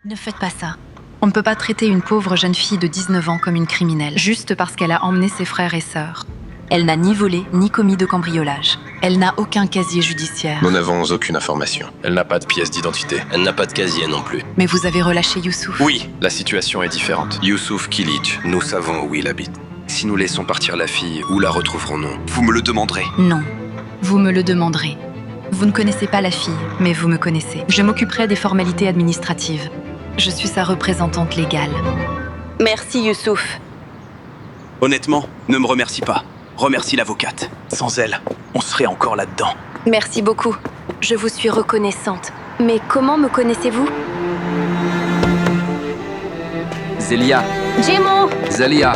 Ne faites pas ça. On ne peut pas traiter une pauvre jeune fille de 19 ans comme une criminelle, juste parce qu'elle a emmené ses frères et sœurs. Elle n'a ni volé, ni commis de cambriolage. Elle n'a aucun casier judiciaire. Nous n'avons aucune information. Elle n'a pas de pièce d'identité. Elle n'a pas de casier non plus. Mais vous avez relâché Youssouf. Oui, la situation est différente. Youssouf Kilic, nous savons où il habite. Si nous laissons partir la fille, où la retrouverons-nous? Vous me le demanderez. Non, vous me le demanderez. Vous ne connaissez pas la fille, mais vous me connaissez. Je m'occuperai des formalités administratives. Je suis sa représentante légale. Merci Youssouf. Honnêtement, ne me remercie pas. Remercie l'avocate. Sans elle, on serait encore là-dedans. Merci beaucoup. Je vous suis reconnaissante. Mais comment me connaissez-vous? Zélia, Jémo! Zalia,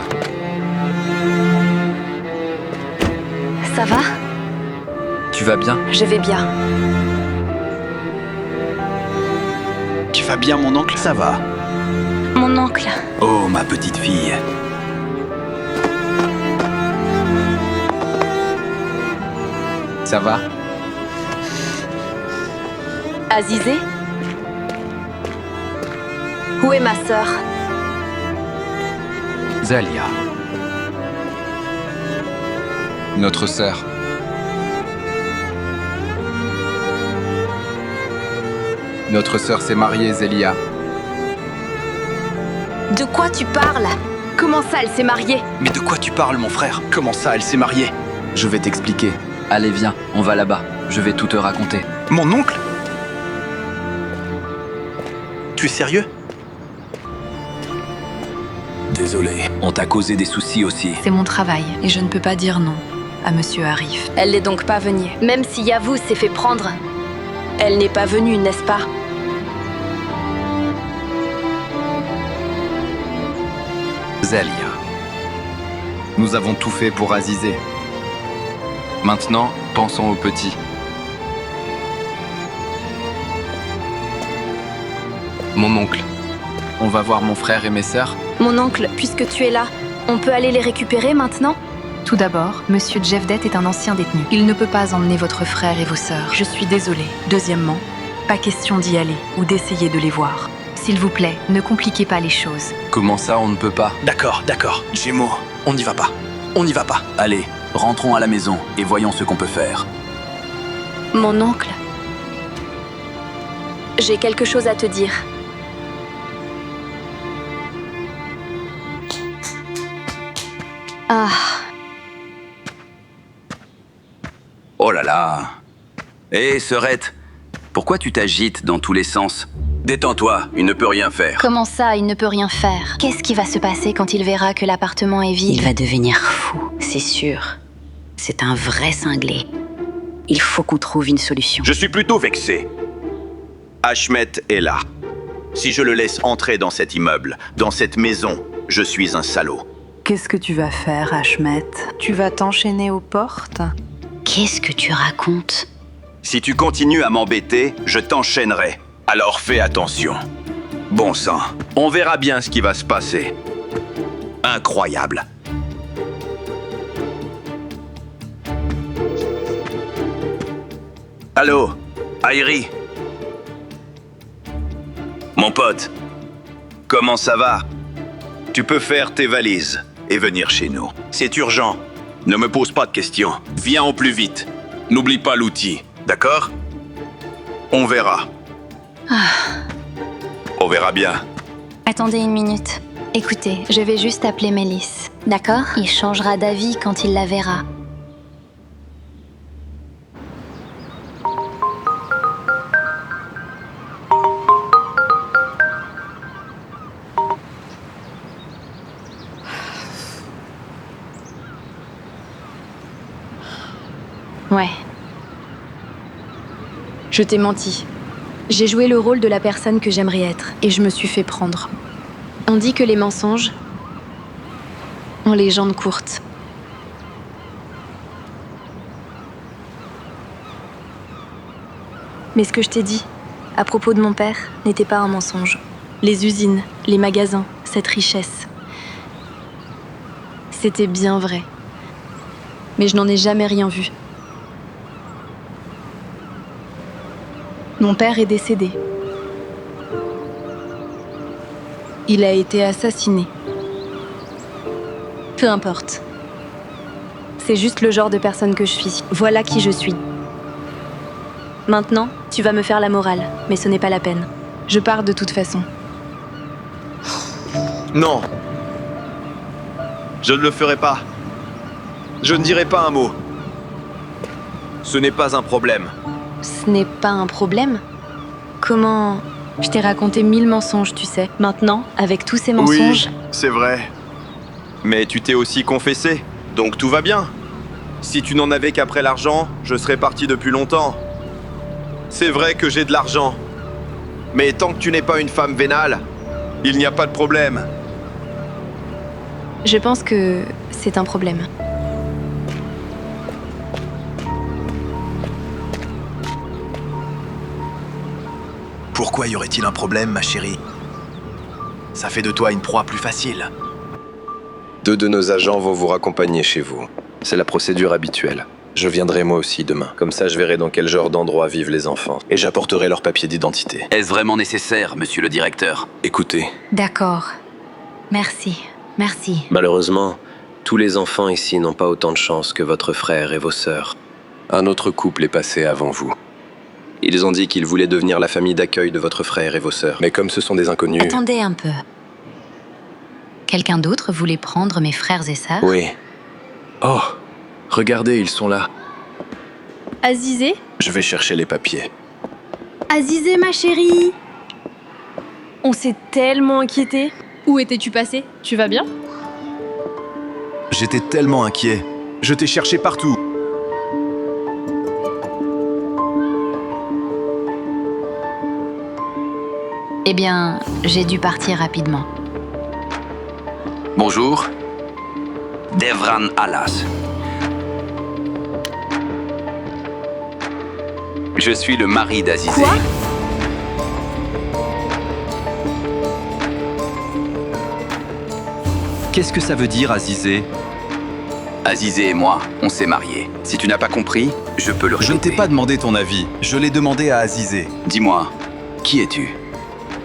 Ça va? tu vas bien? Je vais bien. Tu vas bien, mon oncle? Ça va. Mon oncle. Oh, ma petite fille. Ça va? Azizé? Où est ma sœur? Zalia. Notre sœur. Notre sœur s'est mariée, Zélia. De quoi tu parles? Comment ça, elle s'est mariée? Mais de quoi tu parles, mon frère? Comment ça, elle s'est mariée? Je vais t'expliquer. Allez, viens, on va là-bas. Je vais tout te raconter. Mon oncle? Tu es sérieux? Désolé, on t'a causé des soucis aussi. C'est mon travail, et je ne peux pas dire non à Monsieur Arif. Elle n'est donc pas venue. Même si Yavuz s'est fait prendre, elle n'est pas venue, n'est-ce pas? Zalia. Nous avons tout fait pour Azizé. Maintenant, pensons au petit. Mon oncle. On va voir mon frère et mes sœurs. Mon oncle, puisque tu es là, on peut aller les récupérer maintenant? Tout d'abord, Monsieur Jevdet est un ancien détenu. Il ne peut pas emmener votre frère et vos sœurs. Je suis désolée. Deuxièmement, pas question d'y aller ou d'essayer de les voir. S'il vous plaît, ne compliquez pas les choses. Comment ça, on ne peut pas? D'accord. Gémeaux, on n'y va pas. On n'y va pas. Allez, rentrons à la maison et voyons ce qu'on peut faire. Mon oncle, j'ai quelque chose à te dire. Ah, Oh là là. Hé, sœurette, pourquoi tu t'agites dans tous les sens? Détends-toi, il ne peut rien faire. comment ça, il ne peut rien faire? Qu'est-ce qui va se passer quand il verra que l'appartement est vide? Il va devenir fou, c'est sûr. C'est un vrai cinglé. Il faut qu'on trouve une solution. Je suis plutôt vexé. Ahmed est là. Si je le laisse entrer dans cet immeuble, dans cette maison, je suis un salaud. Qu'est-ce que tu vas faire, Ahmed? Tu vas t'enchaîner aux portes? Qu'est-ce que tu racontes? Si tu continues à m'embêter, je t'enchaînerai. Alors fais attention. Bon sang, on verra bien ce qui va se passer. Incroyable. Allô, Aïri? Mon pote, comment ça va? Tu peux faire tes valises et venir chez nous. C'est urgent. Ne me pose pas de questions. Viens au plus vite. N'oublie pas l'outil, d'accord? On verra. On verra bien. Attendez une minute. Écoutez, je vais juste appeler Mélisse, d'accord? Il changera d'avis quand il la verra. Ouais. Je t'ai menti. J'ai joué le rôle de la personne que j'aimerais être, et je me suis fait prendre. On dit que les mensonges ont les jambes courtes. Mais ce que je t'ai dit, à propos de mon père, n'était pas un mensonge. Les usines, les magasins, cette richesse. C'était bien vrai. Mais je n'en ai jamais rien vu. Mon père est décédé. Il a été assassiné. Peu importe. C'est juste le genre de personne que je suis. Voilà qui je suis. Maintenant, tu vas me faire la morale, mais ce n'est pas la peine. Je pars de toute façon. Non. Je ne le ferai pas. Je ne dirai pas un mot. Ce n'est pas un problème. Ce n'est pas un problème? Comment... Je t'ai raconté 1000 mensonges, tu sais. Maintenant, avec tous ces mensonges... Oui, c'est vrai. Mais tu t'es aussi confessé, donc tout va bien. Si tu n'en avais qu'après l'argent, je serais parti depuis longtemps. C'est vrai que j'ai de l'argent. Mais tant que tu n'es pas une femme vénale, il n'y a pas de problème. Je pense que c'est un problème. Pourquoi y aurait-il un problème, ma chérie? Ça fait de toi une proie plus facile. 2 de nos agents vont vous raccompagner chez vous. C'est la procédure habituelle. Je viendrai moi aussi demain. Comme ça, je verrai dans quel genre d'endroit vivent les enfants. Et j'apporterai leurs papiers d'identité. Est-ce vraiment nécessaire, monsieur le directeur? Écoutez, D'accord. Merci. Merci. malheureusement, tous les enfants ici n'ont pas autant de chance que votre frère et vos sœurs. Un autre couple est passé avant vous. Ils ont dit qu'ils voulaient devenir la famille d'accueil de votre frère et vos sœurs. Mais comme ce sont des inconnus... Attendez un peu. Quelqu'un d'autre voulait prendre mes frères et sœurs? Oui. Oh, regardez, ils sont là. Azizé? Je vais chercher les papiers. Azizé, ma chérie! On s'est tellement inquiétés. Où étais-tu passé? Tu vas bien? J'étais tellement inquiet. Je t'ai cherché partout. Eh bien, j'ai dû partir rapidement. Bonjour. Devran Alas. Je suis le mari d'Azizé. Quoi? Qu'est-ce que ça veut dire, Azizé? Azizé et moi, on s'est mariés. Si tu n'as pas compris, je peux le Je ne répéter. t'ai pas demandé ton avis. Je l'ai demandé à Azizé. Dis-moi, qui es-tu?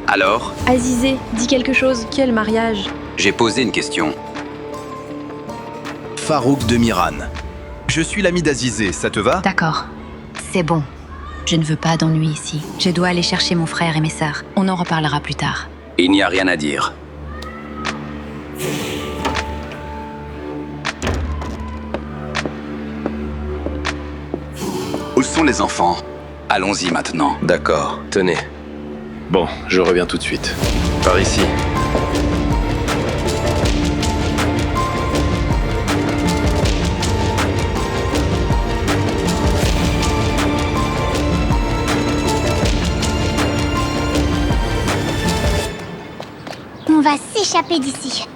Alors, Azizé, dis quelque chose. Quel mariage? j'ai posé une question. Farouk de Miran. Je suis l'ami d'Azizé, ça te va? D'accord. C'est bon. Je ne veux pas d'ennui ici. Je dois aller chercher mon frère et mes sœurs. On en reparlera plus tard. Il n'y a rien à dire. Où sont les enfants? Allons-y maintenant. D'accord, tenez. Bon, je reviens tout de suite. Par ici. On va s'échapper d'ici.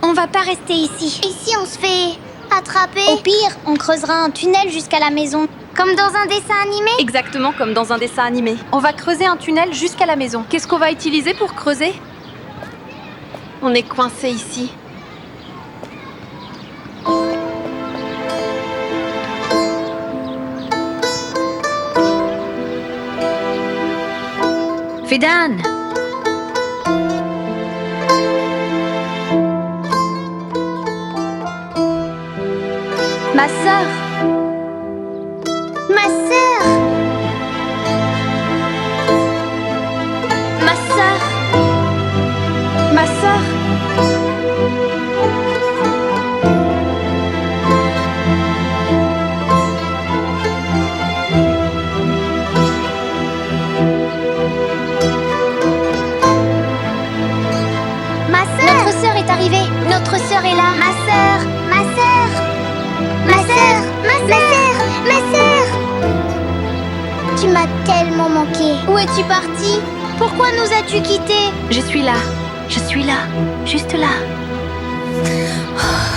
On va pas rester ici. Et si on se fait attraper? Au pire, on creusera un tunnel jusqu'à la maison. Comme dans un dessin animé? Exactement comme dans un dessin animé. On va creuser un tunnel jusqu'à la maison. Qu'est-ce qu'on va utiliser pour creuser? On est coincé ici. Fidan! Ma sœur! Ma sœur! Ma sœur! Ma sœur! Ma sœur! Notre sœur est arrivée! Notre sœur est là! Ma sœur! Ma sœur! Ma sœur! Ma sœur! Ma sœur! Tu m'as tellement manqué. Où es-tu partie? Pourquoi nous as-tu quittés? Je suis là. Je suis là. Juste là.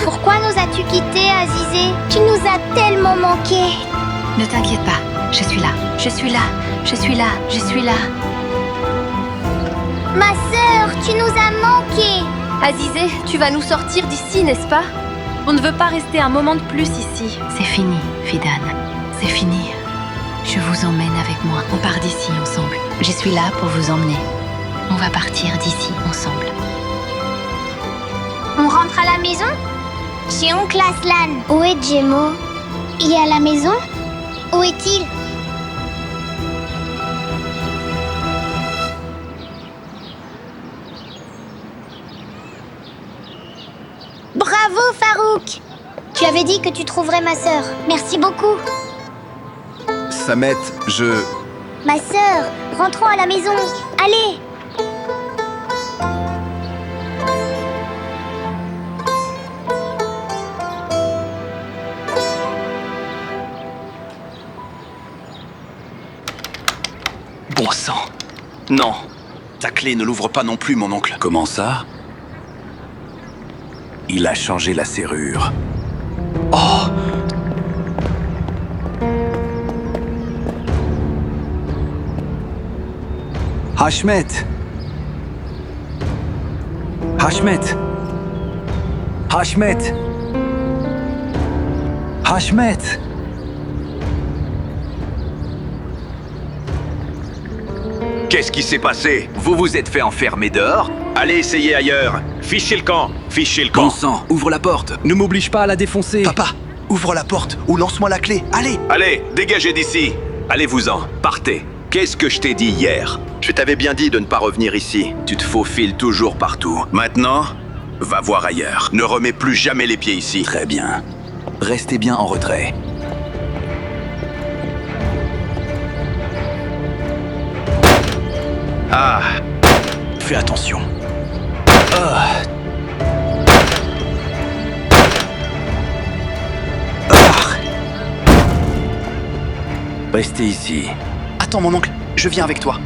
Pourquoi nous as-tu quittés, Azizé? Tu nous as tellement manqué. Ne t'inquiète pas. Je suis là. Je suis là. Je suis là. Je suis là. Ma sœur, tu nous as manqué. Azizé, tu vas nous sortir d'ici, n'est-ce pas? On ne veut pas rester un moment de plus ici. C'est fini, Fidan. C'est fini. Je vous emmène avec moi. On part d'ici ensemble. Je suis là pour vous emmener. On va partir d'ici ensemble. On rentre à la maison? Chez oncle Aslan. Où est Jemo? Il est à la maison? Où est-il? Bravo, Farouk! Tu avais dit que tu trouverais ma sœur. Merci beaucoup. Samet, Ma sœur, rentrons à la maison. Allez! Bon sang. Non. Ta clé ne l'ouvre pas non plus, mon oncle. Comment ça? Il a changé la serrure. Oh! Hashmet! Hashmet! Hashmet! Hashmet! Qu'est-ce qui s'est passé? Vous vous êtes fait enfermer dehors? Allez essayer ailleurs. Fichez le camp. Fichez le camp. Bon sang, ouvre la porte. Ne m'oblige pas à la défoncer. Papa, ouvre la porte ou lance-moi la clé. Allez! Allez, dégagez d'ici. Allez-vous-en. Partez. Qu'est-ce que je t'ai dit hier? Je t'avais bien dit de ne pas revenir ici. Tu te faufiles toujours partout. Maintenant, va voir ailleurs. Ne remets plus jamais les pieds ici. Très bien. Restez bien en retrait. Ah, Fais attention. Restez ici. Attends, mon oncle, je viens avec toi.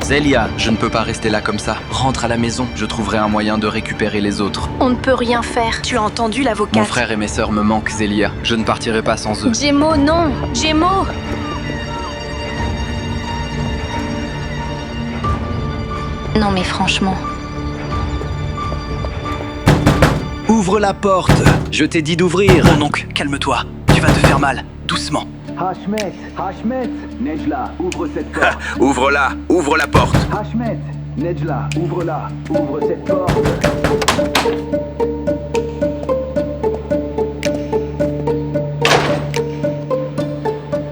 Zélia, je ne peux pas rester là comme ça. Rentre à la maison, je trouverai un moyen de récupérer les autres. On ne peut rien faire. Tu as entendu l'avocate? Mon frère et mes sœurs me manquent, Zélia. Je ne partirai pas sans eux. Jemo, non! Jemo! Non mais franchement, Ouvre la porte! Je t'ai dit d'ouvrir! Mon oncle, calme-toi. Tu vas te faire mal. Doucement. Hashmet! Hashmet! Nejla, ouvre cette porte! ouvre-la. Ouvre la porte. Hashmet! Nejla, ouvre-la! Ouvre cette porte!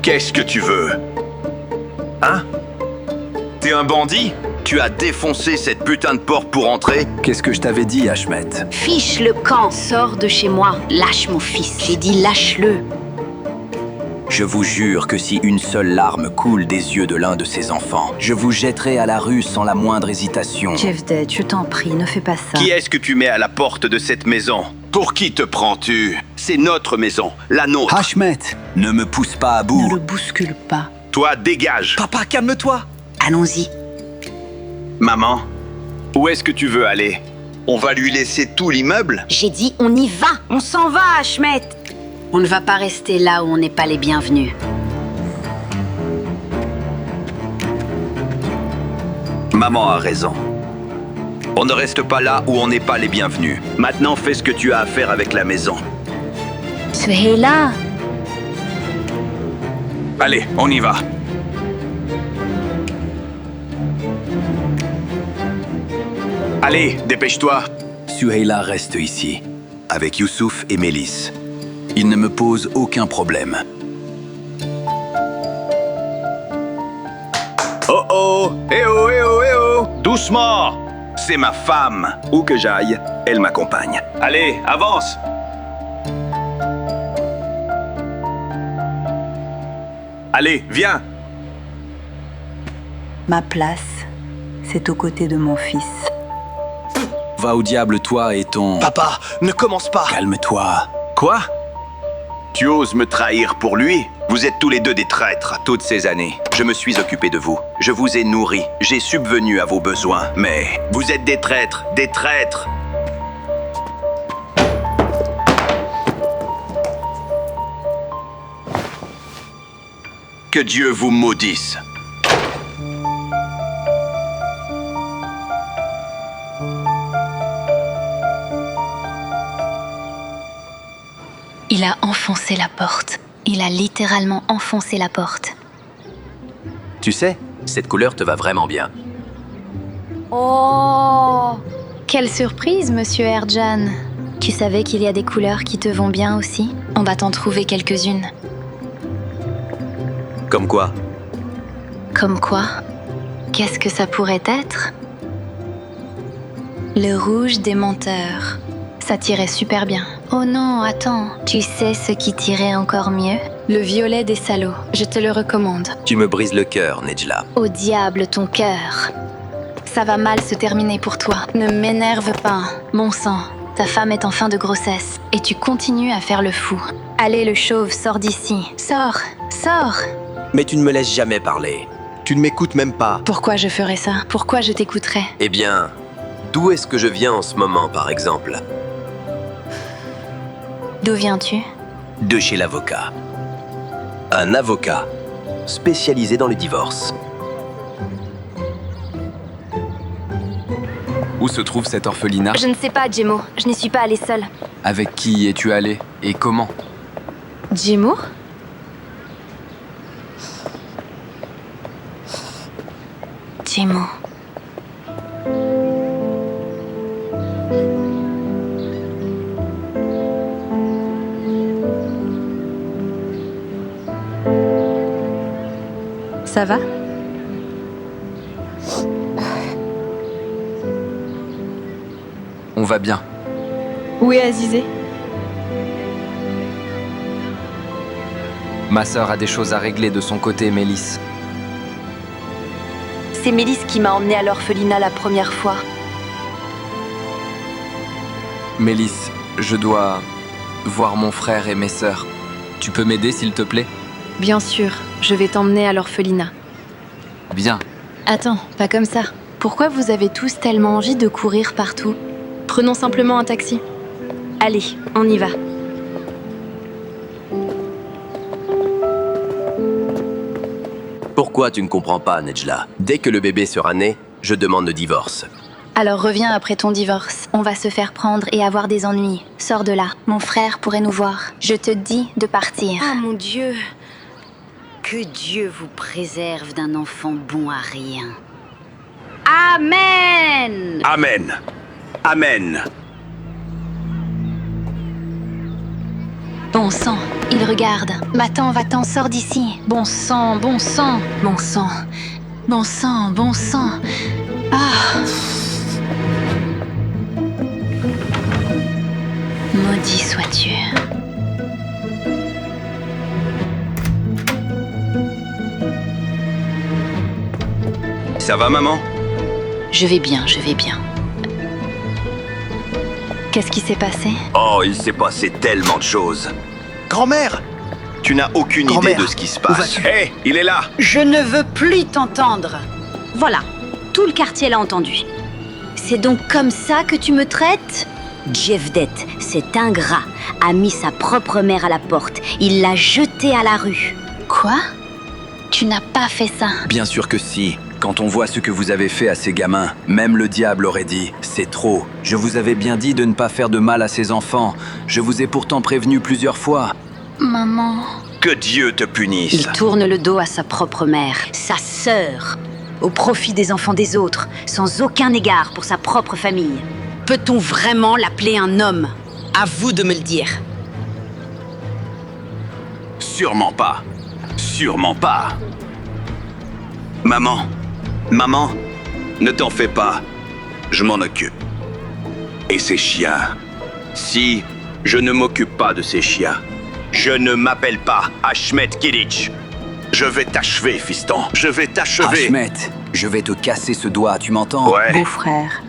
Qu'est-ce que tu veux? Hein? T'es un bandit? Tu as défoncé cette putain de porte pour entrer? Qu'est-ce que je t'avais dit, Hashmet? fiche le camp, sors de chez moi. Lâche mon fils, j'ai dit lâche-le. Je vous jure que si une seule larme coule des yeux de l'un de ces enfants, je vous jetterai à la rue sans la moindre hésitation. Jevdet, je t'en prie, ne fais pas ça. Qui est-ce que tu mets à la porte de cette maison? Pour qui te prends-tu? C'est notre maison, la nôtre. Hashmet! Ne me pousse pas à bout! Ne le bouscule pas. Toi, dégage. Papa, calme-toi. Allons-y. Maman, où est-ce que tu veux aller? On va lui laisser tout l'immeuble? J'ai dit on y va. On s'en va, Hashmet. On ne va pas rester là où on n'est pas les bienvenus. Maman a raison. On ne reste pas là où on n'est pas les bienvenus. Maintenant, fais ce que tu as à faire avec la maison. Suhaila. Allez, on y va. Allez, dépêche-toi. Suhaila reste ici, avec Youssouf et Mélis. Il ne me pose aucun problème. Oh oh, eh oh, eh oh, eh oh, doucement. C'est ma femme. Où que j'aille, elle m'accompagne. Allez, avance. Allez, viens. Ma place, c'est aux côtés de mon fils. Va au diable, toi et ton... Papa, ne commence pas. Calme-toi. Quoi? Tu oses me trahir pour lui? Vous êtes tous les deux des traîtres toutes ces années. Je me suis occupé de vous. Je vous ai nourri. J'ai subvenu à vos besoins. Mais vous êtes des traîtres, des traîtres. Que Dieu vous maudisse. Il a enfoncé la porte. Il a littéralement enfoncé la porte. Tu sais, cette couleur te va vraiment bien. Oh! Quelle surprise, monsieur Erjan. Tu savais qu'il y a des couleurs qui te vont bien aussi? On va t'en trouver quelques-unes. Comme quoi? Comme quoi? Qu'est-ce que ça pourrait être? Le rouge des menteurs. Ça tirait super bien. Oh non, attends. Tu sais ce qui tirait encore mieux? Le violet des salauds. Je te le recommande. Tu me brises le cœur, Nejla. Au diable ton cœur. Ça va mal se terminer pour toi. Ne m'énerve pas. Bon sang, ta femme est en fin de grossesse. Et tu continues à faire le fou. Allez, le chauve, sors d'ici. Sors, sors. Mais tu ne me laisses jamais parler. Tu ne m'écoutes même pas. Pourquoi je ferais ça? Pourquoi je t'écouterais? Eh bien, d'où est-ce que je viens en ce moment, par exemple? D'où viens-tu? De chez l'avocat. Un avocat spécialisé dans les divorces. Où se trouve cet orphelinat? Je ne sais pas, Jemo. Je n'y suis pas allée seule. Avec qui es-tu allé et comment? Jemo? Jemo. Ça va? On va bien. Où est Azizé? Ma sœur a des choses à régler de son côté, Mélisse. C'est Mélisse qui m'a emmenée à l'orphelinat la première fois. Mélisse, je dois voir mon frère et mes sœurs. Tu peux m'aider, s'il te plaît? Bien sûr, je vais t'emmener à l'orphelinat. Bien. Attends, pas comme ça. Pourquoi vous avez tous tellement envie de courir partout? Prenons simplement un taxi. Allez, on y va. Pourquoi tu ne comprends pas, Nejla? Dès que le bébé sera né, je demande le divorce. Alors reviens après ton divorce. On va se faire prendre et avoir des ennuis. Sors de là. Mon frère pourrait nous voir. Je te dis de partir. Ah mon Dieu! Que Dieu vous préserve d'un enfant bon à rien. Amen! Amen. Amen. Bon sang, il regarde. Va-t'en, sors d'ici. Bon sang, bon sang, bon sang. Bon sang, bon sang. Ah! Maudit sois-tu. Ça va, maman? Je vais bien, je vais bien. Qu'est-ce qui s'est passé? Oh, il s'est passé tellement de choses. Grand-mère! Tu n'as aucune idée de ce qui se passe. Hé, il est là! Je ne veux plus t'entendre. Voilà, tout le quartier l'a entendu. C'est donc comme ça que tu me traites? Jevdet, cet ingrat, a mis sa propre mère à la porte. Il l'a jetée à la rue. Quoi? Tu n'as pas fait ça. Bien sûr que si. Quand on voit ce que vous avez fait à ces gamins, même le diable aurait dit « c'est trop ». Je vous avais bien dit de ne pas faire de mal à ces enfants. Je vous ai pourtant prévenu plusieurs fois. Maman... Que Dieu te punisse. Il tourne le dos à sa propre mère, sa sœur, au profit des enfants des autres, sans aucun égard pour sa propre famille. Peut-on vraiment l'appeler un homme? À vous de me le dire. Sûrement pas. Sûrement pas. Maman, ne t'en fais pas. Je m'en occupe. Et ces chiens? Si je ne m'occupe pas de ces chiens, je ne m'appelle pas Ashmet Kilic. Je vais t'achever, fiston. Je vais t'achever. Ashmet, je vais te casser ce doigt, tu m'entends? Ouais. Beau-frère.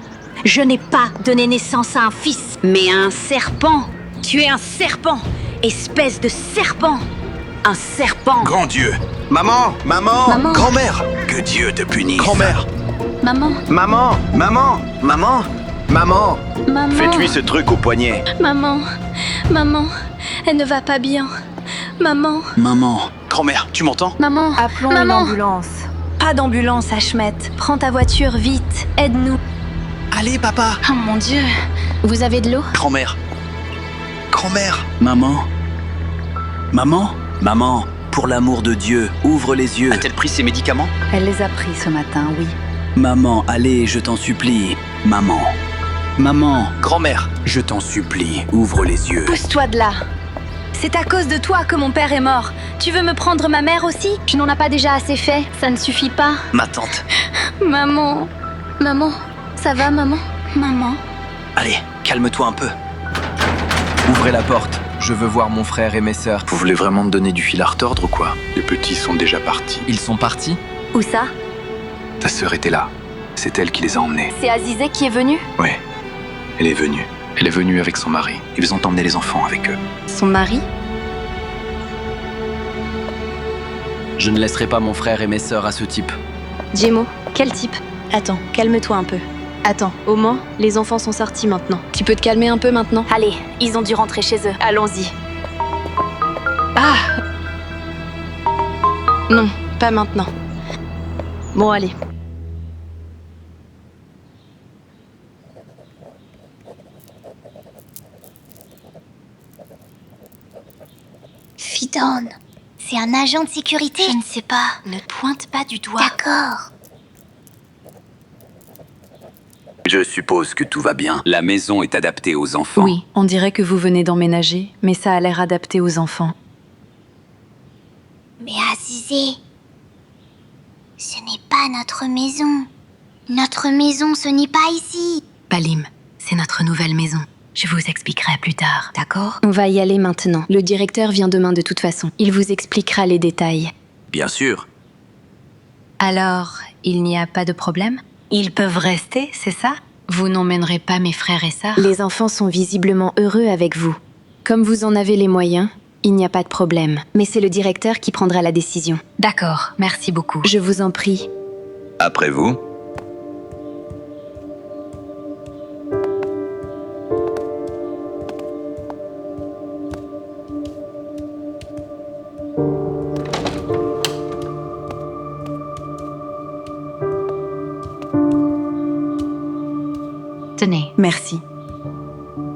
Je n'ai pas donné naissance à un fils, mais à un serpent. Tu es un serpent, espèce de serpent. Un serpent. Grand Dieu. Maman, Maman. Grand-mère! que Dieu te punisse. Grand-mère! Maman. Maman! Maman. Faites-lui ce truc au poignet. Maman. Elle ne va pas bien. Maman. Grand-mère, tu m'entends? Maman. Appelons Maman. une ambulance. Pas d'ambulance, Ashmet. Prends ta voiture, vite. Aide-nous. Allez, papa! Oh mon Dieu. Vous avez de l'eau? Grand-mère! Grand-mère! Maman, pour l'amour de Dieu, ouvre les yeux. A-t-elle pris ses médicaments? Elle les a pris ce matin, oui. Maman, allez, je t'en supplie. Maman. Maman, Grand-mère. je t'en supplie, ouvre les yeux. Pousse-toi de là. C'est à cause de toi que mon père est mort. Tu veux me prendre ma mère aussi? Tu n'en as pas déjà assez fait? Ça ne suffit pas. Ma tante. Maman. Maman. Ça va, maman? Maman. Allez, calme-toi un peu. Ouvrez la porte. Je veux voir mon frère et mes sœurs. Vous voulez vraiment me donner du fil à retordre ou quoi? Les petits sont déjà partis. Ils sont partis? Où ça? Ta sœur était là. C'est elle qui les a emmenés. C'est Azizé qui est venu? Ouais, elle est venue. Elle est venue avec son mari. Ils ont emmené les enfants avec eux. Son mari? Je ne laisserai pas mon frère et mes sœurs à ce type. Jemo, quel type? Attends, calme-toi un peu. Attends, au moins, les enfants sont sortis maintenant. Tu peux te calmer un peu maintenant? Allez, ils ont dû rentrer chez eux. Allons-y. Ah! Non, pas maintenant. Bon, allez. Fidon, c'est un agent de sécurité? Je ne sais pas. Ne pointe pas du doigt. D'accord. Je suppose que tout va bien. La maison est adaptée aux enfants. Oui, on dirait que vous venez d'emménager, mais ça a l'air adapté aux enfants. Mais Azizé, ce n'est pas notre maison. Notre maison, ce n'est pas ici. Balim, c'est notre nouvelle maison. Je vous expliquerai plus tard, d'accord? On va y aller maintenant. Le directeur vient demain de toute façon. Il vous expliquera les détails. Bien sûr. Alors, il n'y a pas de problème? Ils peuvent rester, c'est ça? Vous n'emmènerez pas mes frères et sœurs? Les enfants sont visiblement heureux avec vous. Comme vous en avez les moyens, il n'y a pas de problème. Mais c'est le directeur qui prendra la décision. D'accord, merci beaucoup. Je vous en prie. Après vous. Tenez. Merci.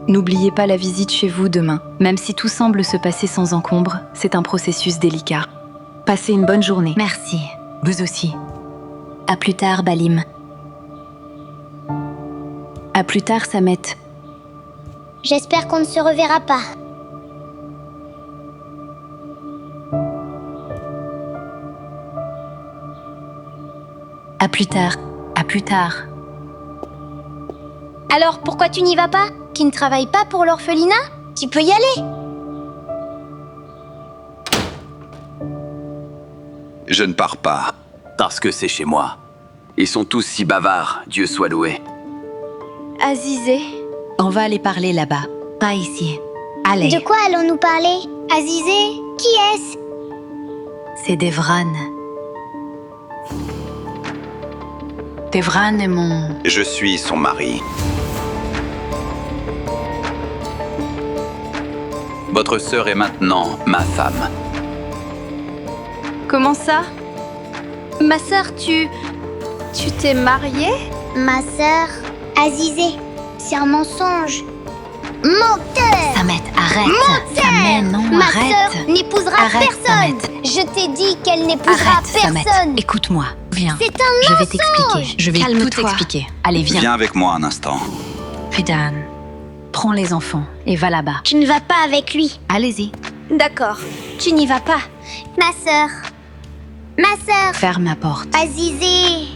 N'oubliez pas la visite chez vous demain. Même si tout semble se passer sans encombre, c'est un processus délicat. Passez une bonne journée. Merci. Vous aussi. À plus tard, Balim. À plus tard, Samet. J'espère qu'on ne se reverra pas. À plus tard. À plus tard. Alors, pourquoi tu n'y vas pas? Tu ne travailles pas pour l'orphelinat? Tu peux y aller. Je ne pars pas, parce que c'est chez moi. Ils sont tous si bavards, Dieu soit loué. Azizé. On va aller parler là-bas, pas ici. Allez. De quoi allons-nous parler? Azizé? Qui est-ce? C'est Devran. Devran est mon... Je suis son mari. Votre sœur est maintenant ma femme. Comment ça? Ma sœur, tu t'es mariée? Ma sœur, Azizé. C'est un mensonge. Menteur! Samet, arrête! Menteur! Samet, non, Ma arrête! sœur n'épousera Arrête, personne! Samet. Je t'ai dit qu'elle n'épousera Arrête, Samet. personne! Écoute-moi, viens. C'est un Je vais mensonge! t'expliquer. Je vais tout Calme-toi. expliquer. Allez, viens. Viens avec moi un instant. Fidan, prends les enfants et va là-bas. Tu ne vas pas avec lui. Allez-y. D'accord, tu n'y vas pas. Ma sœur. Ma sœur. Ferme la porte. Azizé.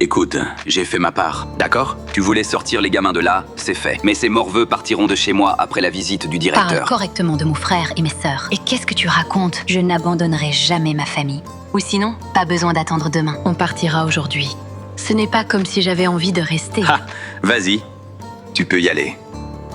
Écoute, j'ai fait ma part, d'accord? Tu voulais sortir les gamins de là, c'est fait. Mais ces morveux partiront de chez moi après la visite du Parle directeur. correctement de mon frère et mes sœurs. Et qu'est-ce que tu racontes? Je n'abandonnerai jamais ma famille. Ou sinon, pas besoin d'attendre demain. On partira aujourd'hui. Ce n'est pas comme si j'avais envie de rester. Ah, vas-y, tu peux y aller.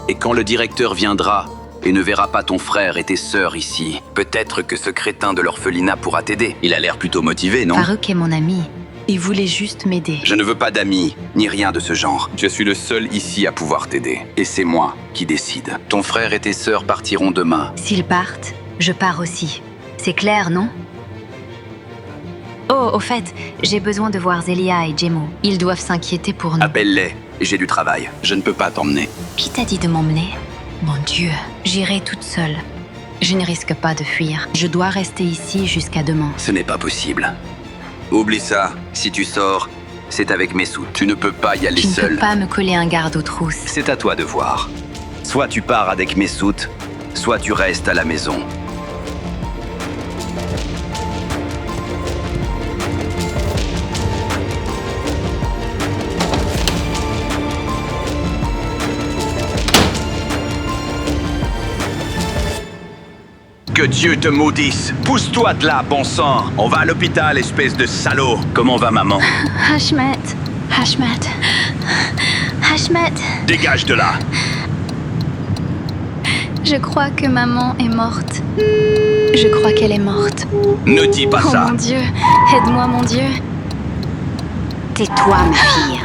Et quand le directeur viendra et ne verra pas ton frère et tes sœurs ici, peut-être que ce crétin de l'orphelinat pourra t'aider. Il a l'air plutôt motivé, non? Farouk est mon ami. Il voulait juste m'aider. Je ne veux pas d'amis, ni rien de ce genre. Je suis le seul ici à pouvoir t'aider. Et c'est moi qui décide. Ton frère et tes sœurs partiront demain. S'ils partent, je pars aussi. C'est clair, non? Oh, au fait, j'ai besoin de voir Zelia et Jemo. Ils doivent s'inquiéter pour nous. Appelle-les. J'ai du travail. Je ne peux pas t'emmener. Qui t'a dit de m'emmener? Mon Dieu, j'irai toute seule. Je ne risque pas de fuir. Je dois rester ici jusqu'à demain. Ce n'est pas possible. Oublie ça. Si tu sors, c'est avec Messoud. Tu ne peux pas y aller Tu ne seul. peux pas me coller un garde aux trousses. C'est à toi de voir. Soit tu pars avec Messoud, soit tu restes à la maison. Que Dieu te maudisse. Pousse-toi de là, bon sang. On va à l'hôpital, espèce de salaud. Comment va maman? Hashmat. Hashmat. Hashmat. Dégage de là. Je crois que maman est morte. Je crois qu'elle est morte. Ne dis pas Oh ça. mon Dieu. Aide-moi, mon Dieu. Tais-toi, ma fille.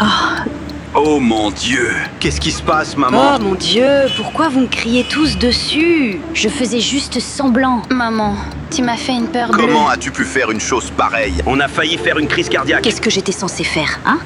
Oh mon Dieu. Qu'est-ce qui se passe, maman? Oh mon Dieu, pourquoi vous me criez tous dessus? Je faisais juste semblant. Maman, tu m'as fait une peur bleue. Comment as-tu pu faire une chose pareille? On a failli faire une crise cardiaque. Qu'est-ce que j'étais censée faire, hein?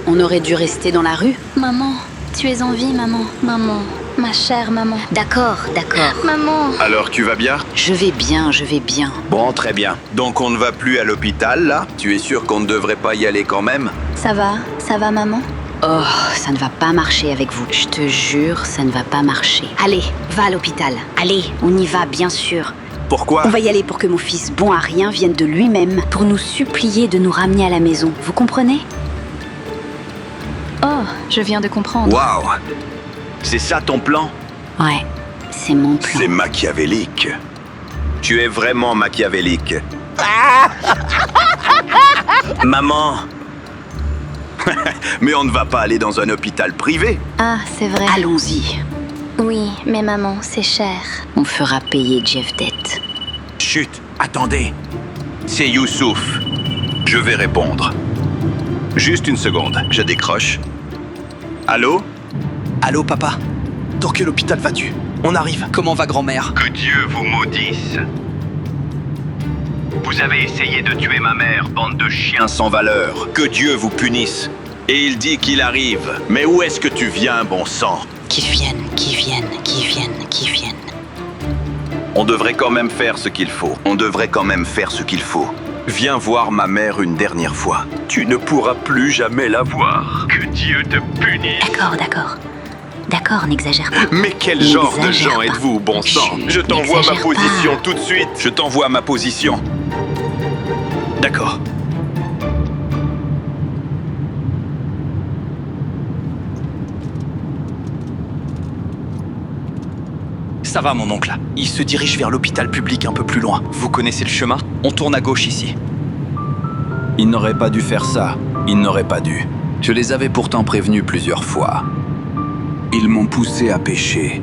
On aurait dû rester dans la rue? Maman, tu es en vie, maman. Maman, ma chère maman. D'accord, d'accord. Maman. Alors tu vas bien? Je vais bien, je vais bien. Bon, très bien. Donc on ne va plus à l'hôpital, là? Tu es sûr qu'on ne devrait pas y aller quand même? Ça va, maman? Oh, ça ne va pas marcher avec vous. Je te jure, ça ne va pas marcher. Allez, va à l'hôpital. Allez, on y va, bien sûr. Pourquoi? On va y aller pour que mon fils bon à rien vienne de lui-même pour nous supplier de nous ramener à la maison. Vous comprenez? Oh, je viens de comprendre. Waouh! C'est ça ton plan? Ouais, c'est mon plan. C'est machiavélique. Tu es vraiment machiavélique. Maman! Mais on ne va pas aller dans un hôpital privé. Ah, c'est vrai. Allons-y. Oui, mais maman, c'est cher. On fera payer Jevdet. Chut, attendez. C'est Youssouf. Je vais répondre. Juste une seconde, je décroche. Allô? Allô, papa? Dans quel hôpital vas-tu? On arrive. Comment va grand-mère? Que Dieu vous maudisse. Vous avez essayé de tuer ma mère, bande de chiens sans valeur. Que Dieu vous punisse. Et il dit qu'il arrive. Mais où est-ce que tu viens, bon sang? Qu'ils viennent, qu'ils viennent, qu'ils viennent, qu'ils viennent. On devrait quand même faire ce qu'il faut. On devrait quand même faire ce qu'il faut. Viens voir ma mère une dernière fois. Tu ne pourras plus jamais la voir. Que Dieu te punisse. D'accord, d'accord. D'accord, n'exagère pas. Mais quel genre de N'exagère gens pas. êtes-vous, bon sang? Chut, Je t'envoie ma n'exagère position pas. tout de suite. Je t'envoie ma position. D'accord. Ça va, mon oncle. Il se dirige vers l'hôpital public un peu plus loin. Vous connaissez le chemin? On tourne à gauche ici. Il n'aurait pas dû faire ça. Il n'aurait pas dû. Je les avais pourtant prévenus plusieurs fois. Ils m'ont poussé à pécher.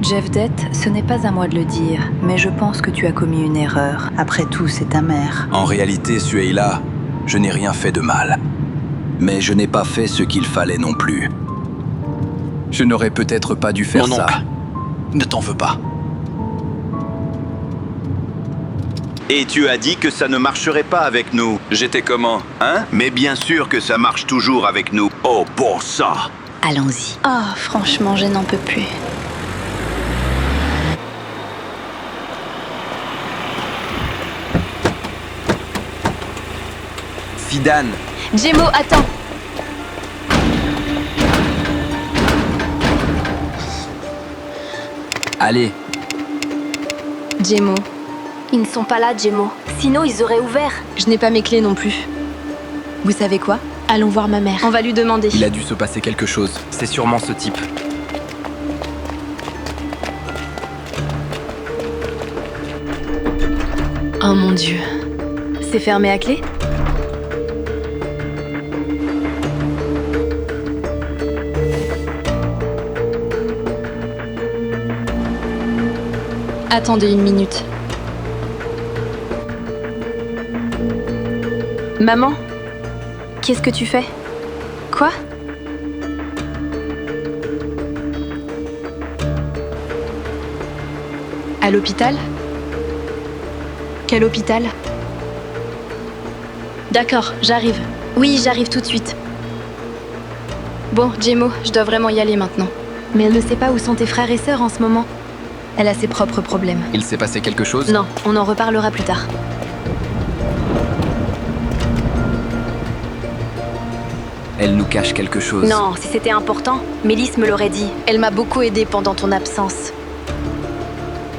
Jevdet, ce n'est pas à moi de le dire, mais je pense que tu as commis une erreur. Après tout, c'est ta mère. En réalité, Suheila, je n'ai rien fait de mal. Mais je n'ai pas fait ce qu'il fallait non plus. Je n'aurais peut-être pas dû faire Mon ça. oncle, ne t'en veux pas. Et tu as dit que ça ne marcherait pas avec nous. J'étais comment, hein? Mais bien sûr que ça marche toujours avec nous. Oh, bon sang! Allons-y. Oh, franchement, je n'en peux plus. Fidan, Jemo, attends. allez. Jemo, Ils ne sont pas là, Jemo. Sinon, ils auraient ouvert. je n'ai pas mes clés non plus. Vous savez quoi? Allons voir ma mère. On va lui demander. Il a dû se passer quelque chose. C'est sûrement ce type. Oh mon Dieu. C'est fermé à clé? Attendez une minute. Maman? Qu'est-ce que tu fais? Quoi? À l'hôpital? Quel hôpital? D'accord, j'arrive. Oui, j'arrive tout de suite. Bon, Jemo, je dois vraiment y aller maintenant. Mais elle ne sait pas où sont tes frères et sœurs en ce moment. Elle a ses propres problèmes. Il s'est passé quelque chose? Non, on en reparlera plus tard. Elle nous cache quelque chose. Non, si c'était important, Mélisse me l'aurait dit. Elle m'a beaucoup aidée pendant ton absence.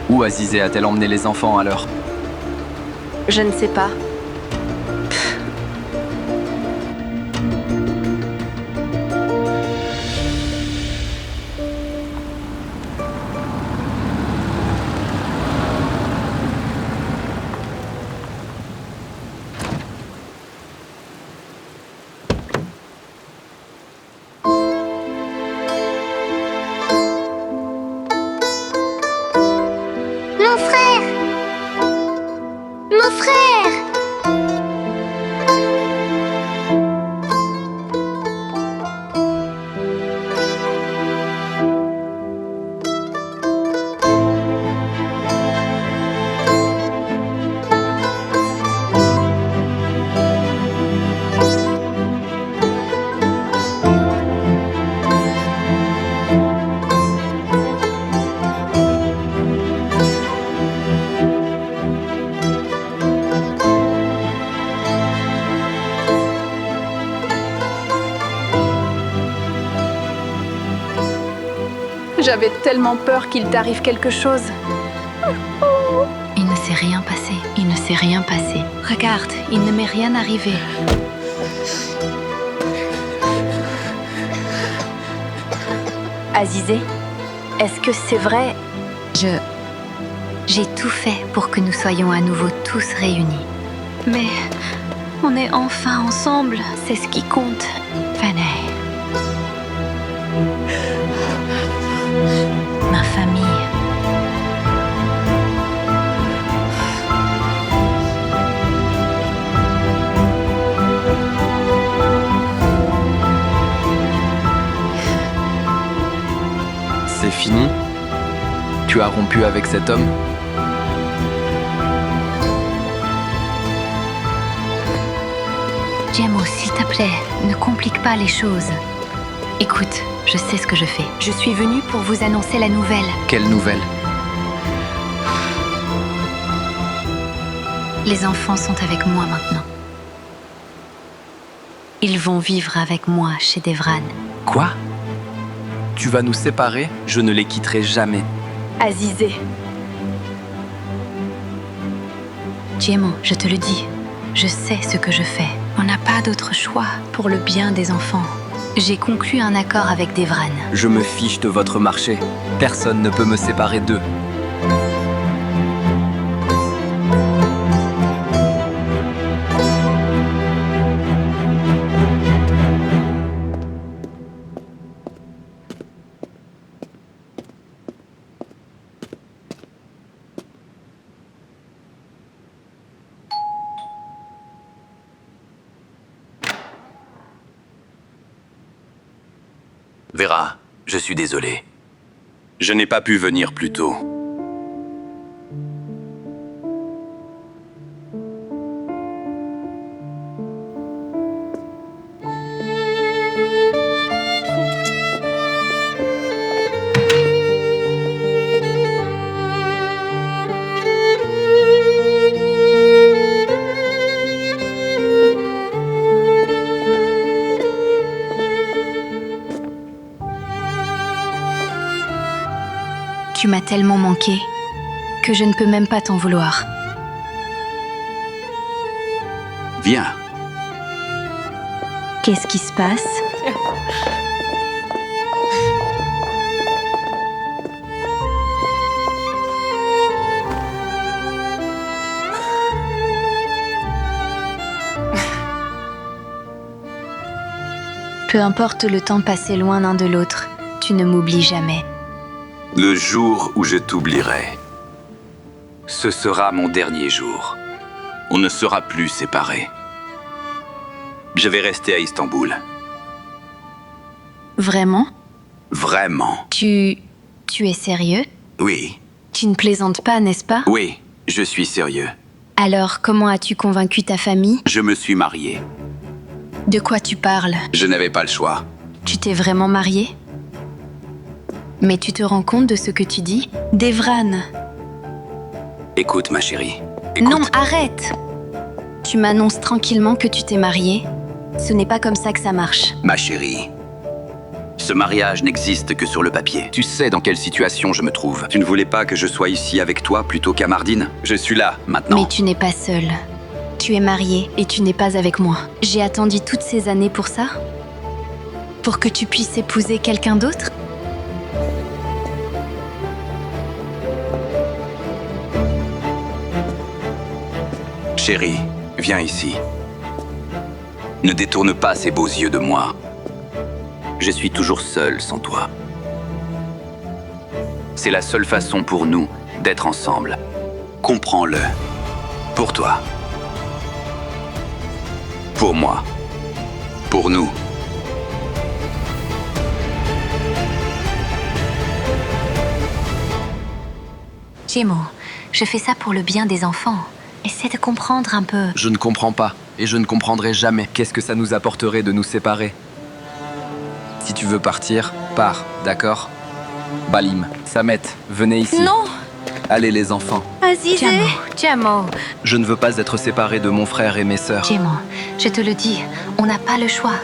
Où Azizé a-t-elle emmené les enfants alors? Je ne sais pas. Mon frère! Mon frère! J'avais tellement peur qu'il t'arrive quelque chose. Il ne s'est rien passé. Il ne s'est rien passé. Regarde, il ne m'est rien arrivé. Azizé, est-ce que c'est vrai? J'ai tout fait pour que nous soyons à nouveau tous réunis. Mais on est enfin ensemble, c'est ce qui compte. Fanny. Ma famille. C'est fini? Tu as rompu avec cet homme? Jemo, s'il te plaît, ne complique pas les choses. Écoute, je sais ce que je fais. Je suis venue pour vous annoncer la nouvelle. Quelle nouvelle? Les enfants sont avec moi maintenant. Ils vont vivre avec moi chez Devran. Quoi? Tu vas nous séparer? Je ne les quitterai jamais. Azizé. Jemo, je te le dis. Je sais ce que je fais. On n'a pas d'autre choix pour le bien des enfants. J'ai conclu un accord avec Devran. Je me fiche de votre marché. Personne ne peut me séparer d'eux. Vera, je suis désolé. Je n'ai pas pu venir plus tôt. Tu m'as tellement manqué que je ne peux même pas t'en vouloir. Viens. Qu'est-ce qui se passe? Peu importe le temps passé loin l'un de l'autre, tu ne m'oublies jamais. Le jour où je t'oublierai, ce sera mon dernier jour. On ne sera plus séparés. Je vais rester à Istanbul. Vraiment? Vraiment. Tu es sérieux? Oui. Tu ne plaisantes pas, n'est-ce pas? Oui, je suis sérieux. Alors, comment as-tu convaincu ta famille? Je me suis marié. De quoi tu parles? Je n'avais pas le choix. Tu t'es vraiment marié? Mais tu te rends compte de ce que tu dis? Devran. Écoute, ma chérie. Écoute. Non, arrête! Tu m'annonces tranquillement que tu t'es marié? Ce n'est pas comme ça que ça marche. Ma chérie, ce mariage n'existe que sur le papier. Tu sais dans quelle situation je me trouve. Tu ne voulais pas que je sois ici avec toi plutôt qu'à Mardin? Je suis là, maintenant. Mais tu n'es pas seule. Tu es mariée et tu n'es pas avec moi. J'ai attendu toutes ces années pour ça? Pour que tu puisses épouser quelqu'un d'autre? Chérie, viens ici. Ne détourne pas ces beaux yeux de moi. Je suis toujours seul sans toi. C'est la seule façon pour nous d'être ensemble. Comprends-le. Pour toi. Pour moi. Pour nous. Jemo, je fais ça pour le bien des enfants. Essaie de comprendre un peu. Je ne comprends pas, et je ne comprendrai jamais. Qu'est-ce que ça nous apporterait de nous séparer? Si tu veux partir, pars, d'accord? Balim, Samet, venez ici. Non! Allez les enfants. Azizé! Jemo, Je ne veux pas être séparé de mon frère et mes sœurs. Jemo, je te le dis, on n'a pas le choix.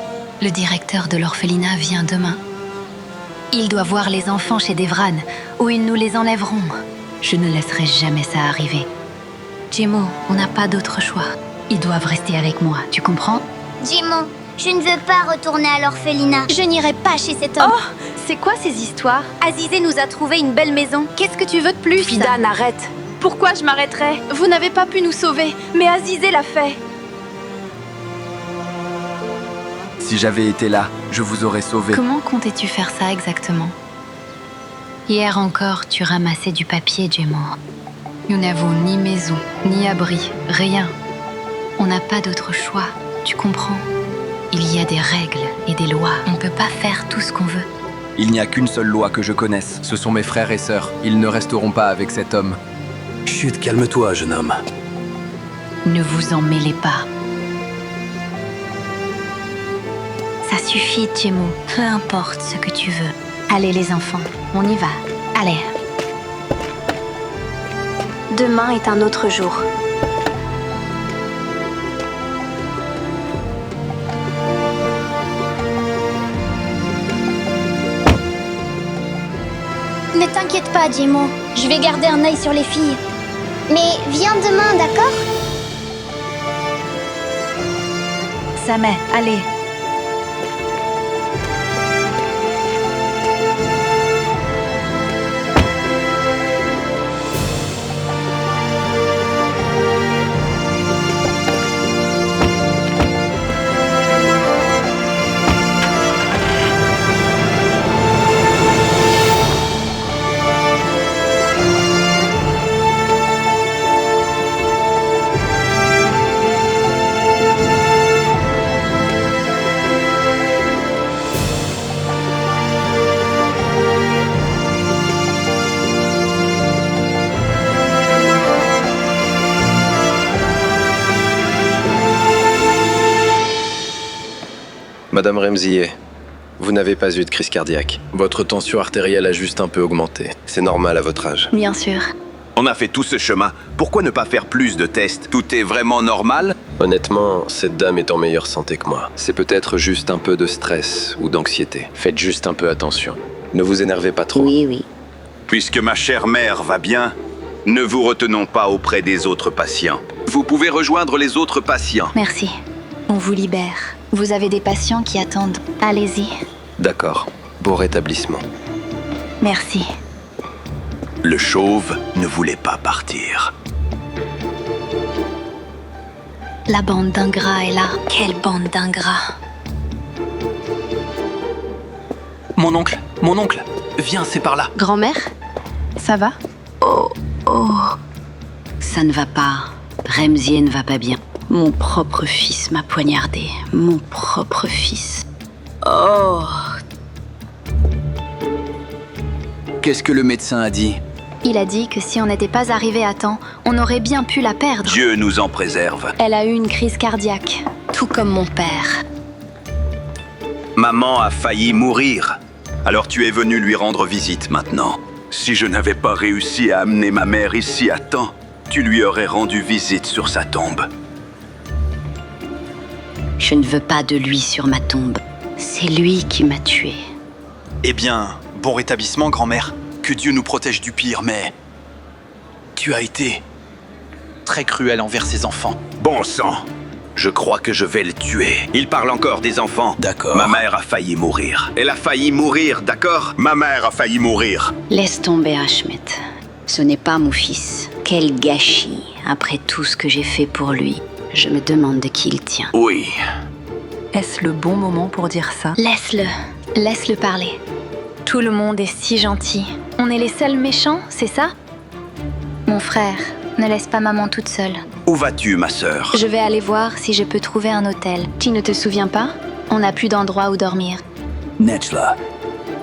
Le directeur de l'orphelinat vient demain. Il doit voir les enfants chez Devran, ou ils nous les enlèveront. Je ne laisserai jamais ça arriver. Jemo, on n'a pas d'autre choix. Ils doivent rester avec moi, tu comprends? Jimo, je ne veux pas retourner à l'orphelinat. Je n'irai pas chez cet homme. Oh! C'est quoi ces histoires? Azizé nous a trouvé une belle maison. Qu'est-ce que tu veux de plus? Fidan, arrête! Pourquoi je m'arrêterais? Vous n'avez pas pu nous sauver, mais Azizé l'a fait. Si j'avais été là, je vous aurais sauvé. Comment comptais-tu faire ça exactement? Hier encore, tu ramassais du papier, Jemo. Nous n'avons ni maison, ni abri, rien. On n'a pas d'autre choix, tu comprends? Il y a des règles et des lois. On ne peut pas faire tout ce qu'on veut. Il n'y a qu'une seule loi que je connaisse. Ce sont mes frères et sœurs. Ils ne resteront pas avec cet homme. Chut, calme-toi, jeune homme. Ne vous en mêlez pas. Ça suffit, Jemo. Peu importe ce que tu veux. Allez les enfants, on y va. Allez. Demain est un autre jour. Ne t'inquiète pas, Jimo. Je vais garder un œil sur les filles. Mais viens demain, d'accord? Samet, allez. Madame Remzier, vous n'avez pas eu de crise cardiaque. Votre tension artérielle a juste un peu augmenté. C'est normal à votre âge. Bien sûr. On a fait tout ce chemin. Pourquoi ne pas faire plus de tests? Tout est vraiment normal? Honnêtement, cette dame est en meilleure santé que moi. C'est peut-être juste un peu de stress ou d'anxiété. Faites juste un peu attention. Ne vous énervez pas trop. Oui. Puisque ma chère mère va bien, ne vous retenons pas auprès des autres patients. Vous pouvez rejoindre les autres patients. Merci. On vous libère. Vous avez des patients qui attendent. Allez-y. D'accord. Bon rétablissement. Merci. Le chauve ne voulait pas partir. La bande d'ingrats est là. Quelle bande d'ingrats. Mon oncle, viens, c'est par là. Grand-mère, ça va? Oh. Ça ne va pas. Remzier ne va pas bien. Mon propre fils m'a poignardé. Mon propre fils. Oh. Qu'est-ce que le médecin a dit? Il a dit que si on n'était pas arrivé à temps, on aurait bien pu la perdre. Dieu nous en préserve. Elle a eu une crise cardiaque, tout comme mon père. Maman a failli mourir. Alors tu es venu lui rendre visite maintenant. Si je n'avais pas réussi à amener ma mère ici à temps, tu lui aurais rendu visite sur sa tombe. Je ne veux pas de lui sur ma tombe. C'est lui qui m'a tué. Eh bien, bon rétablissement, grand-mère. Que Dieu nous protège du pire, mais... Tu as été très cruel envers ses enfants. Bon sang, je crois que je vais le tuer. Il parle encore des enfants. D'accord. Ma mère a failli mourir. Elle a failli mourir, d'accord? Ma mère a failli mourir. Laisse tomber, Ashmet. Ce n'est pas mon fils. Quel gâchis, après tout ce que j'ai fait pour lui. Je me demande de qui il tient. Oui. Est-ce le bon moment pour dire ça? Laisse-le. Laisse-le parler. Tout le monde est si gentil. On est les seuls méchants, c'est ça? Mon frère, ne laisse pas maman toute seule. Où vas-tu, ma sœur? Je vais aller voir si je peux trouver un hôtel. Tu ne te souviens pas? On n'a plus d'endroit où dormir. Netchla,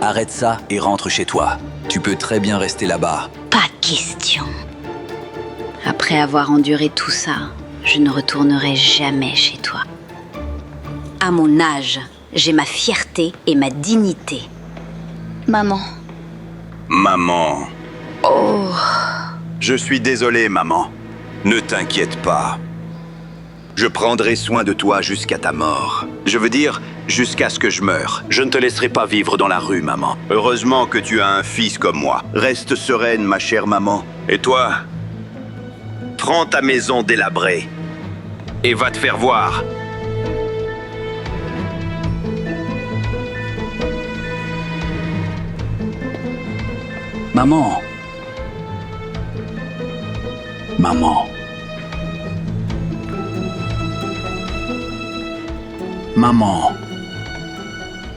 arrête ça et rentre chez toi. Tu peux très bien rester là-bas. Pas question. Après avoir enduré tout ça, je ne retournerai jamais chez toi. À mon âge, j'ai ma fierté et ma dignité. Maman. Maman. Oh. Je suis désolé, maman. Ne t'inquiète pas. Je prendrai soin de toi jusqu'à ta mort. Je veux dire, jusqu'à ce que je meure. Je ne te laisserai pas vivre dans la rue, maman. Heureusement que tu as un fils comme moi. Reste sereine, ma chère maman. Et toi, prends ta maison délabrée et va te faire voir. Maman. Maman. Maman.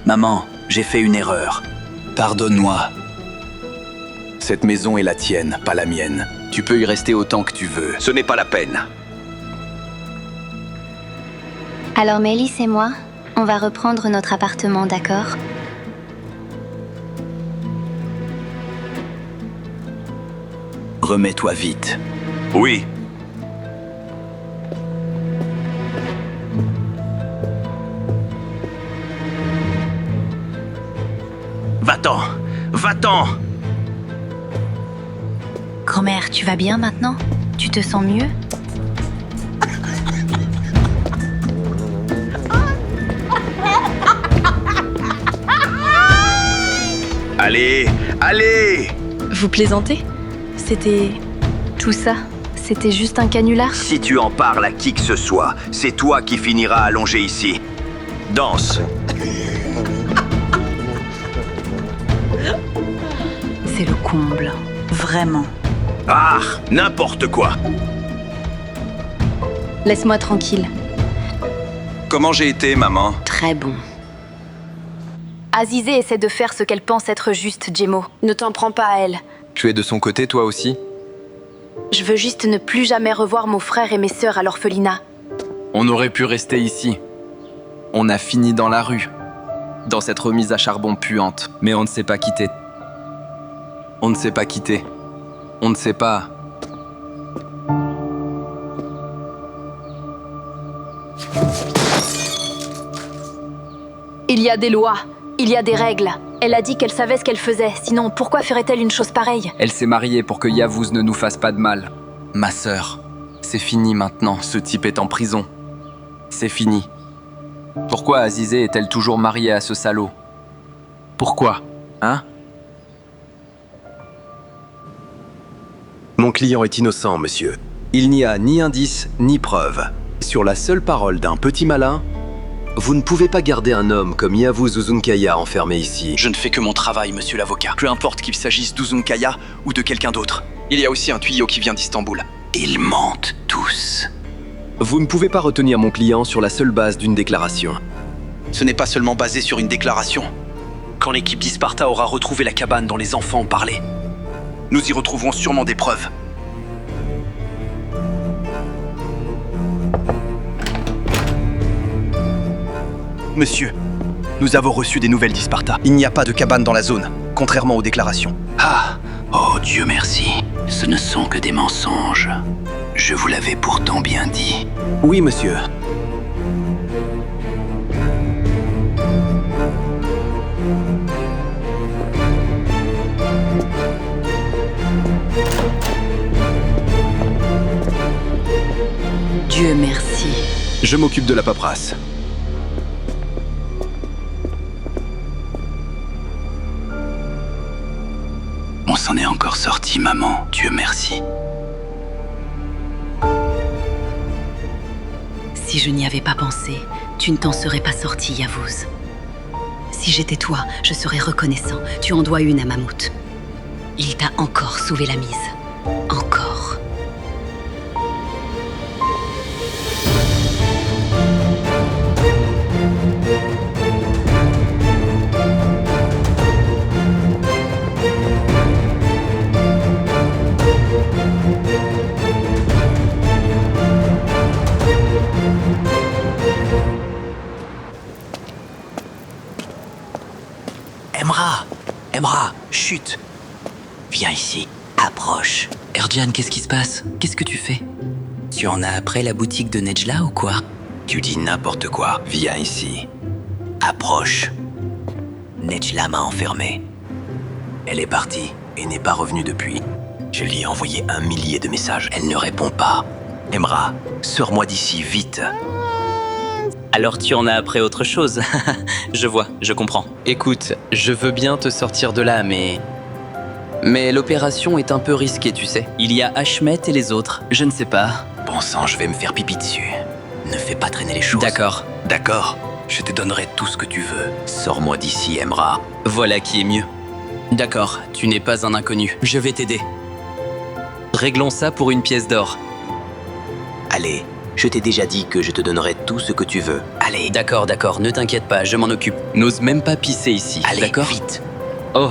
Maman, j'ai fait une erreur. Pardonne-moi. Cette maison est la tienne, pas la mienne. Tu peux y rester autant que tu veux. Ce n'est pas la peine. Alors Mélisse et moi, on va reprendre notre appartement, d'accord? Remets-toi vite. Oui. Va-t'en! Va-t'en! Grand-mère, tu vas bien maintenant? Tu te sens mieux? Allez! Allez! Vous plaisantez? C'était... tout ça? C'était juste un canular? Si tu en parles à qui que ce soit, c'est toi qui finiras allongé ici. Danse! C'est le comble. Vraiment. Ah! N'importe quoi! Laisse-moi tranquille. Comment j'ai été, maman? Très bon. Azizé essaie de faire ce qu'elle pense être juste, Jemo. Ne t'en prends pas à elle. Tu es de son côté, toi aussi? Je veux juste ne plus jamais revoir mon frère et mes sœurs à l'orphelinat. On aurait pu rester ici. On a fini dans la rue. Dans cette remise à charbon puante. Mais on ne s'est pas quitté. On ne s'est pas quitté. On ne sait pas... Il y a des lois, il y a des règles. Elle a dit qu'elle savait ce qu'elle faisait, sinon pourquoi ferait-elle une chose pareille? Elle s'est mariée pour que Yavuz ne nous fasse pas de mal. Ma sœur, c'est fini maintenant, ce type est en prison. C'est fini. Pourquoi Azizé est-elle toujours mariée à ce salaud? Pourquoi? Hein? Mon client est innocent, monsieur. Il n'y a ni indice, ni preuve. Sur la seule parole d'un petit malin, vous ne pouvez pas garder un homme comme Yavuz Uzunkaya enfermé ici. Je ne fais que mon travail, monsieur l'avocat. Peu importe qu'il s'agisse d'Uzunkaya ou de quelqu'un d'autre. Il y a aussi un tuyau qui vient d'Istanbul. Ils mentent tous. Vous ne pouvez pas retenir mon client sur la seule base d'une déclaration. Ce n'est pas seulement basé sur une déclaration. Quand l'équipe d'Isparta aura retrouvé la cabane dont les enfants ont parlé, nous y retrouverons sûrement des preuves. Monsieur, nous avons reçu des nouvelles d'Isparta. Il n'y a pas de cabane dans la zone, contrairement aux déclarations. Ah! Oh Dieu merci. Ce ne sont que des mensonges. Je vous l'avais pourtant bien dit. Oui, monsieur. Dieu merci. Je m'occupe de la paperasse. s'en est encore sorti, maman. Dieu merci. Si je n'y avais pas pensé, tu ne t'en serais pas sorti, Yavuz. Si j'étais toi, je serais reconnaissant. Tu en dois une à Mammouth. Il t'a encore sauvé la mise. Encore. Emra, chut. Viens ici, approche. Erjan, qu'est-ce qui se passe? Qu'est-ce que tu fais? Tu en as après la boutique de Nejla ou quoi? Tu dis n'importe quoi. Viens ici. Approche. Nejla m'a enfermé. Elle est partie et n'est pas revenue depuis. Je lui ai envoyé 1 millier de messages. Elle ne répond pas. Emra, sors-moi d'ici, vite. Alors tu en as après autre chose. Je vois, je comprends. Écoute, je veux bien te sortir de là, mais l'opération est un peu risquée, tu sais. Il y a Ashmet et les autres, je ne sais pas. Bon sang, je vais me faire pipi dessus. Ne fais pas traîner les choses. D'accord. D'accord. Je te donnerai tout ce que tu veux. Sors-moi d'ici, Emra. Voilà qui est mieux. D'accord, tu n'es pas un inconnu. Je vais t'aider. Réglons ça pour 1 pièce d'or. Allez, je t'ai déjà dit que je te donnerai tout ce que tu veux. Allez. D'accord, ne t'inquiète pas, je m'en occupe. N'ose même pas pisser ici, allez, d'accord? Vite. Oh.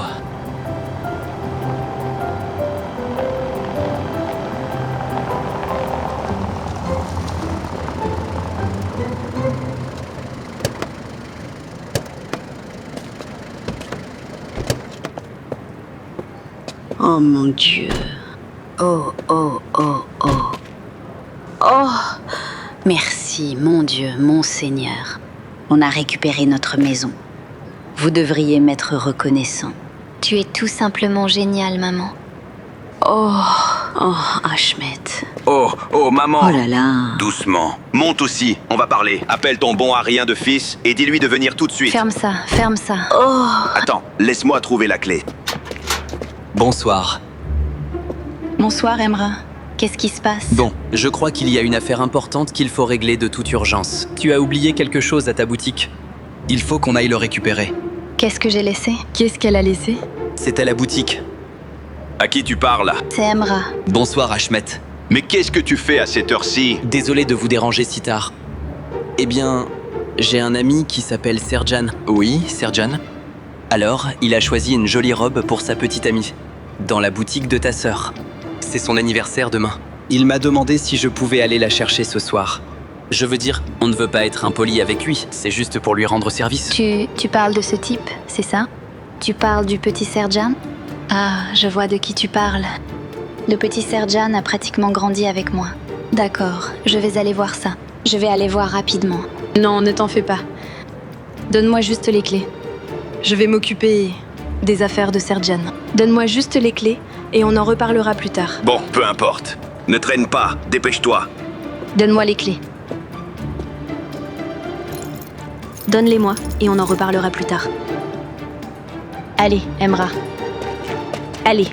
Oh mon Dieu. Oh, oh, oh, oh. Oh. Merci, mon Dieu, mon Seigneur. On a récupéré notre maison. Vous devriez m'être reconnaissant. Tu es tout simplement génial, maman. Oh, Ashmet. Oh, maman. Oh là là. Doucement. Monte aussi, on va parler. Appelle ton bon à rien de fils et dis-lui de venir tout de suite. Ferme ça. Oh. Attends, laisse-moi trouver la clé. Bonsoir. Bonsoir, Emra. Qu'est-ce qui se passe? Bon, je crois qu'il y a une affaire importante qu'il faut régler de toute urgence. Tu as oublié quelque chose à ta boutique. Il faut qu'on aille le récupérer. Qu'est-ce que j'ai laissé? Qu'est-ce qu'elle a laissé? C'est à la boutique. À qui tu parles? C'est Emra. Bonsoir, Ashmet. Mais qu'est-ce que tu fais à cette heure-ci? Désolé de vous déranger si tard. Eh bien, j'ai un ami qui s'appelle Serjan. Oui, Serjan. Alors, il a choisi une jolie robe pour sa petite amie. Dans la boutique de ta sœur. C'est son anniversaire demain. Il m'a demandé si je pouvais aller la chercher ce soir. Je veux dire, on ne veut pas être impoli avec lui, c'est juste pour lui rendre service. Tu parles de ce type, c'est ça? Tu parles du petit Serjan? Ah, je vois de qui tu parles. Le petit Serjan a pratiquement grandi avec moi. D'accord, je vais aller voir ça. Je vais aller voir rapidement. Non, ne t'en fais pas. Donne-moi juste les clés. Je vais m'occuper des affaires de Serjan. Donne-moi juste les clés et on en reparlera plus tard. Bon, peu importe. Ne traîne pas, dépêche-toi. Donne-moi les clés. Donne-les-moi et on en reparlera plus tard. Allez, Emra. Allez,